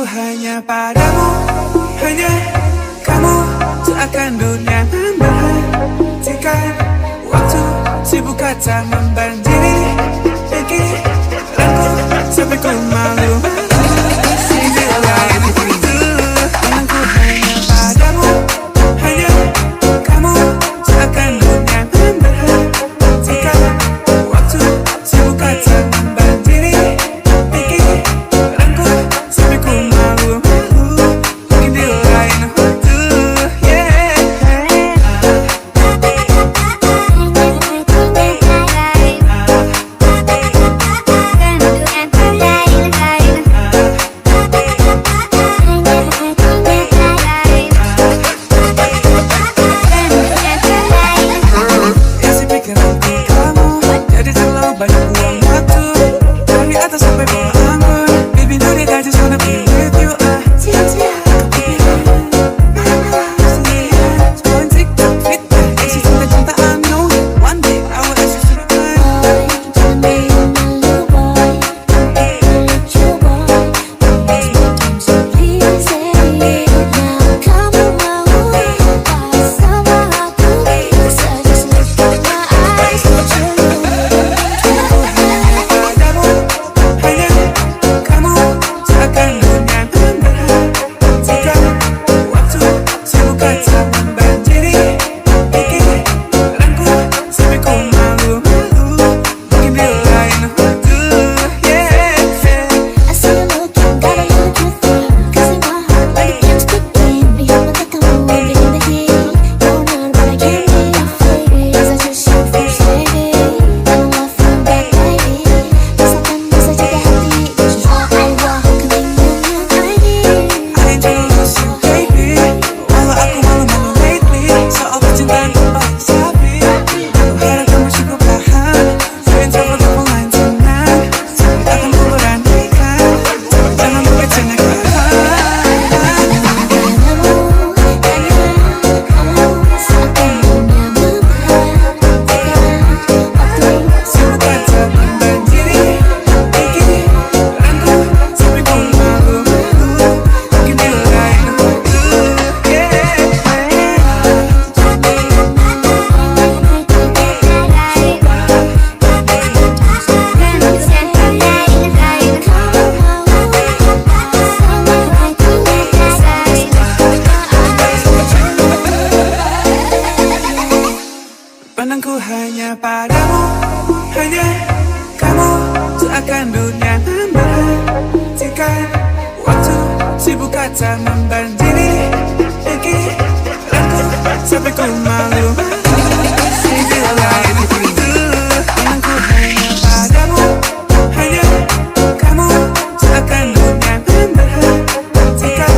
Pandangku hanya padamu, hanya kamu, seakan dunia memberhentikan waktu, sibuk kata membanjiri pikiranku sampai ku malu. Pandangku hanya padamu, hanya kamu, seakan dunia memberhentikan waktu, sibuk kata membanjiri pikiranku sampai ku malu. Mungkin di lain waktu, yeah. Isi pikiranku kamu, jadi terlalu banyak buang waktu. Dari atas sampai bawah anggur, baby know that I just wanna be with you. Sia-sia kepikiran, malah sendirian. Scrolling TikTok, Twitter, isi cinta-cintaan. No, one day I will ask you to return. Padamu, hanya kamu, seakan dunia memberhentikan waktu, sibuk kata membanjiri pikiranku sampai ku malu. Mungkin di lain waktu, yeah. I see you looking, gotta look your thing. Cause in my heart, like the game's begin. Lihat mata kamu, feeling the heat. You're not what I can't be afraid. Cause I just shoot first, baby. And I love you back, baby. Rasakan bisa jaga hati. Just all I want, kelindungan I need. I ain't tryna lose you, baby. Walau aku malu-malu lately, soal percintaan paling sapi. Aku harap kamu cukup paham. Friends over the phone line tonight. Sampai akan ku beranikan, tapi jangan bercanda sibuk kata membanjiri pikiranku sampai ku malu. Mungkin di lain waktu, yeah. Pandangku hanya padamu, hanya kamu, seakan dunia memberhentikan waktu, sibuk kata membanjiri pikiranku sampai ku malu. Di lain waktu, pandangku hanya padamu, hanya kamu, seakan dunia memberhentikan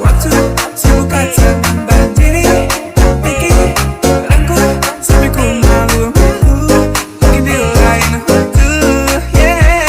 waktu, sibuk kata membanjiri pikiranku sampai ku malu. Mungkin di lain waktu, yeah.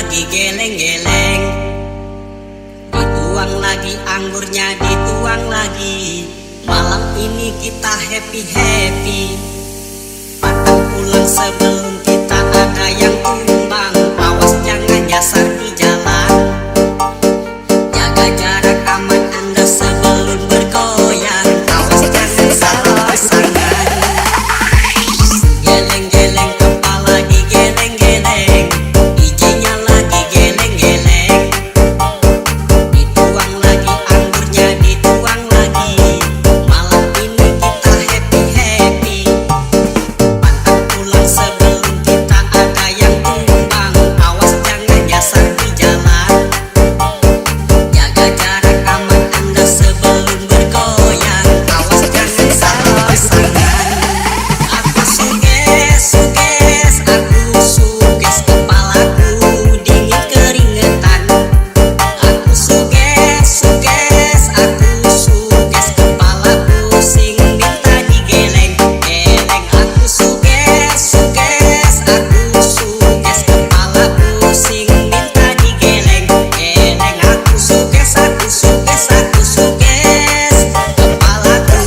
lagi geleng-geleng, dituang lagi anggurnya, dituang lagi. Malam ini kita happy-happy. Pantang pulang sebelum kita ada yang tumbang. Awas jangan nyasar di jalan. Jaga jarak aman Anda sebelum bergoyang. Awas jangan salah pasangan. Geleng-geleng kepala digeleng-geleng, ijinya lagi geleng-geleng, dituang lagi anggurnya, dituang lagi. Malam ini kita happy-happy. Pantang pulang sebelum kita ada yang tumbang. Awas jangan nyasar di jalan. Jaga jarak aman Anda sebelum bergoyang. Awas jangan salah pasangan. Aku suges, aku suges, kepalaku dingin keringetan. Aku suges, aku suges, kepala pusing minta digeleng-geleng. Aku suges, aku suges, kepala pusing minta digeleng-geleng. Aku suges, kepalaku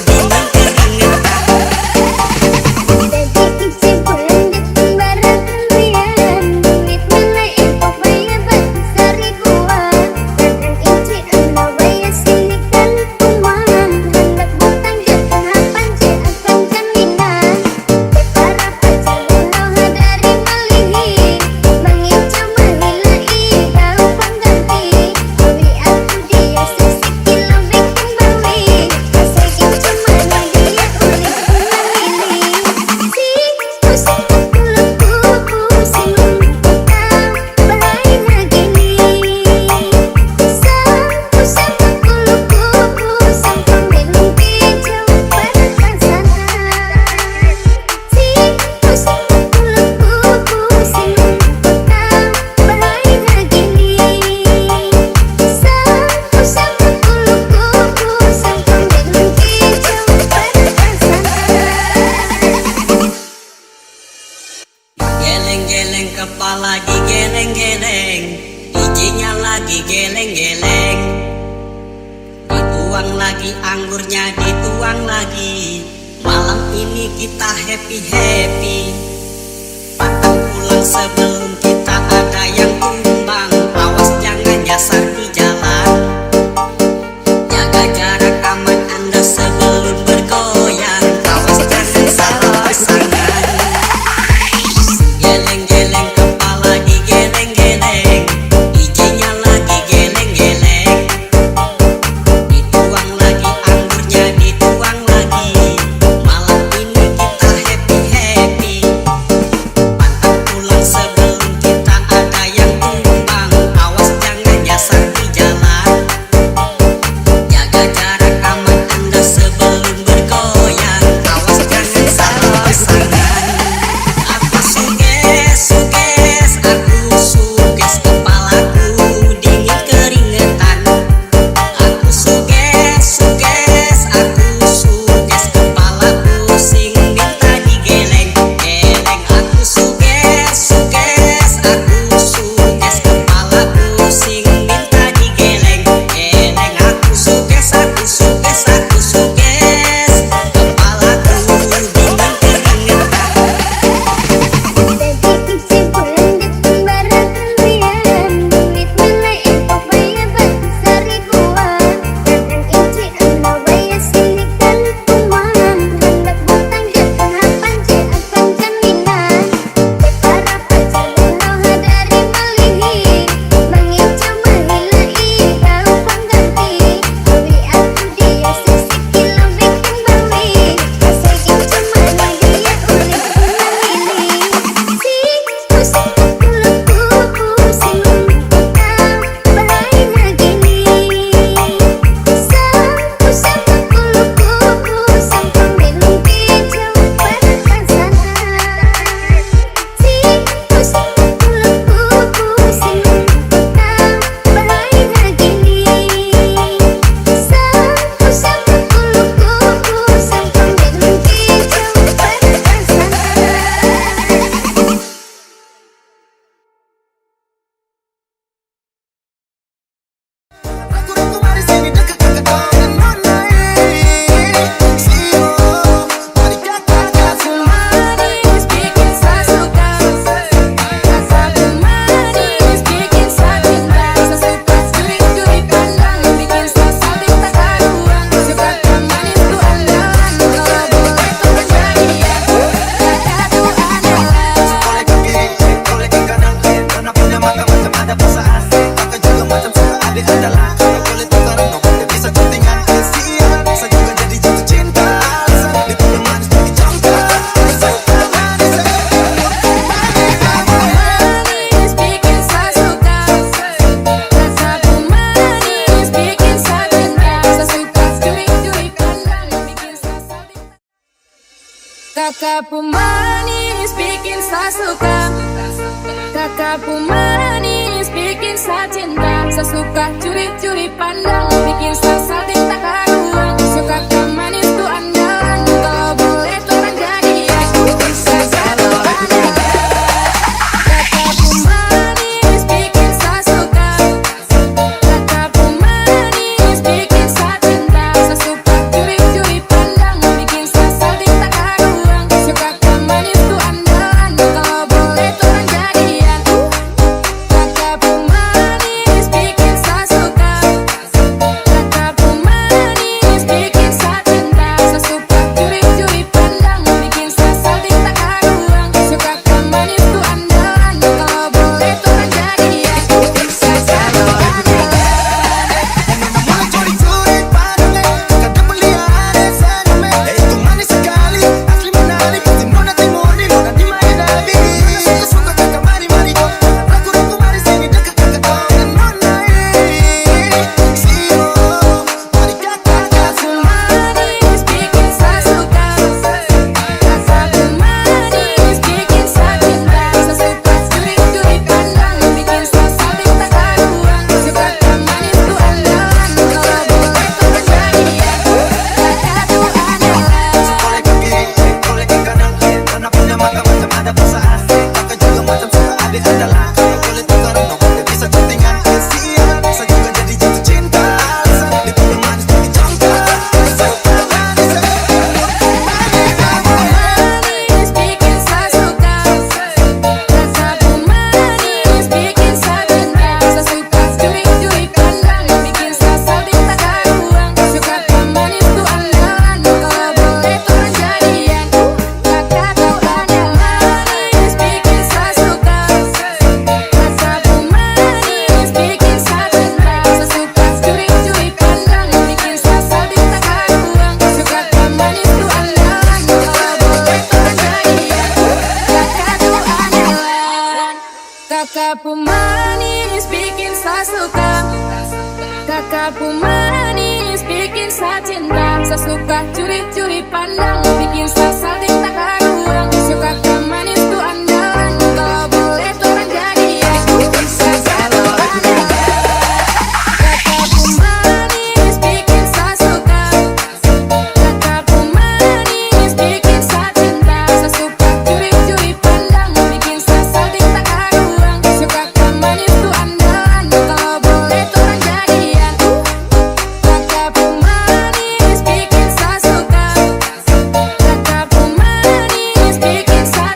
dingin keringetan. Jadi isi bulan datang barang kalian, duit mulai info bayar batu seribuan. Datang inci anda bayar sini kan kuman, hendak butang jatuh hapan akan jaminan. Para pacar beloha dari malihi, mengincar mahilai tahu pengganti. Hobi aku dia sisik kilo bikin balik, asal incar mana dia ulik memilih. Si pusing kepalaku pusing mentah bahaya gini. Sang pusing kepalaku pusing pemilu hijau pada sana. Si pusing kepalaku pusing mentah bahaya gini. Sang pusing kepalaku pusing pemilu hijau pada sana. Geleng-geleng kepala digeleng-geleng, ijinya lagi geleng-geleng, dituang lagi anggurnya, dituang lagi. Malam ini kita happy-happy. Pantang pulang sebelum kita ada yang tumbang. Awas jangan nyasar di jalan. Jaga jarak aman Anda sebelum bergoyang. Awas jangan salah pasangan. Geleng-geleng kepala digeleng-geleng, ijinya lagi geleng-geleng, dituang lagi anggurnya, dituang lagi. Malam ini kita happy-happy. Pantang pulang sebelum Kakak pemanis bikin saya suka. Kakak pemanis bikin saya cinta. Saya suka curi-curi pandang, bikin saya salting tak karuan. Suka kakak manis tuh andalan, kalau boleh tuh orang jadian. Bisa selalu ada. Kakak pemanis bikin saya suka. Kakak pemanis bikin saya cinta. Saya suka curi-curi pandang, bikin saya salting tak karuan. Suka kakak manis tuh andalan, kalau boleh tuh orang jadian. Kakak pemanis bikin saya suka. Kakak pemanis bikin saya cinta. Saya suka curi-curi pandang, bikin saya salting tak karuan. Suka kakak manis tuh andalan, kalau boleh tuh orang jadian. Bisa selalu ada. Mulai curi-curi pandangnya, kadang pelihara senyumnya. Itu manis sekali, asli menarik. Timur dan timur di mana di mana nabi. Suka kakak mari-mari, ragu-ragu mari sini dekat kakak dan nona. Sio, mari kakak Pemanis bikin saya suka. Kakak pemanis bikin saya cinta. Saya suka curi-curi pandang, bikin saya salting tak karuan. Suka kakak manis tuh andalan, kalau boleh tuh berjadian. Kakak tuh andalan. boleh ke kiri, boleh ke kanan. Karena punya mata macam ada perasaan. Kakak juga macam suka adik andalan. Kalau boleh tukaran, no boleh bisa chattingan. Kesian, saya juga jadi jatuh cinta. Alasan dia punya manis jadi contoh. Suka manis, Pemanis bikin saya suka. Kakak pemanis bikin saya cinta. Saya suka curi-curi pandang, bikin saya salting tak karuan. Suka kakak manis tuh andalan, kalau boleh tuh orang jadian. Kakak tuh andalan, bikin saya suka. Kakak pemanis bikin saya cinta. Saya suka curi-curi pandang, bikin saya salting tak karuan. Suka kakak manis tuh andalan, kalau boleh tuh orang jadian. Kakak tuh andalan. Kakak pemanis bikin saya suka. Kakak pemanis bikin saya cinta. Saya suka curi-curi pandang, bikin saya salting tak karuan. Suka kakak manis tuh andalan, kalau boleh tuh orang jadian. Bisa selalu ada. Kakak pemanis bikin saya suka. Kakak pemanis bikin saya cinta. Saya suka curi-curi pandang, bikin saya salting tak karuan. Suka kakak manis tuh andalan, kalau boleh tuh orang jadian. Kakak pemanis bikin saya suka. Kakak pemanis bikin saya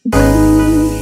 Bye.